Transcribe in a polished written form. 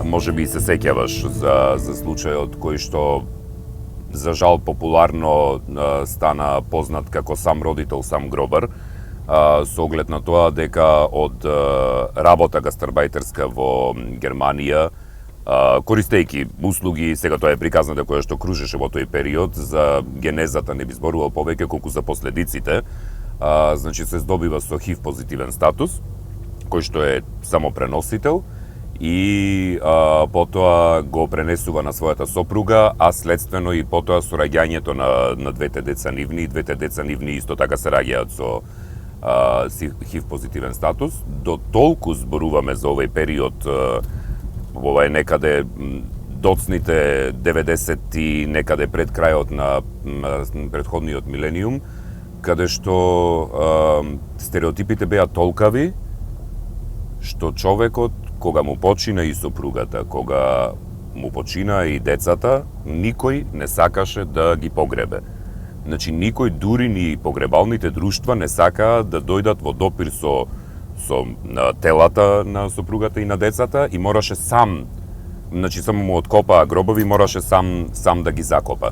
Може би и се сеќаваш за случајот кој што за жал популарно стана познат како сам родител, сам гробар, со оглед на тоа дека од работа гастарбајтерска во Германија, користејќи услуги, сега тоа е приказната која што кружеше во тој период, за генезата не би зборувал повеќе колку за последиците, значи се здобива со ХИВ позитивен статус, кој што е само преносител, и потоа го пренесува на својата сопруга, а следствено и потоа со раѓањето на двете деца нивни, двете деца нивни исто така се раѓаат со ХИВ позитивен статус. До толку зборуваме за овој период, ова е некаде доцните 90-ти, некаде пред крајот на претходниот милениум, каде што стереотипите беа толкави, што човекот, кога му почина и сопругата, кога му почина и децата, никој не сакаше да ги погребе. Значи, никој, дури ни погребалните друштва не сакаа да дојдат во допир со телата на сопругата и на децата и мораше сам, значи само му откопаа гробови, мораше сам да ги закопа.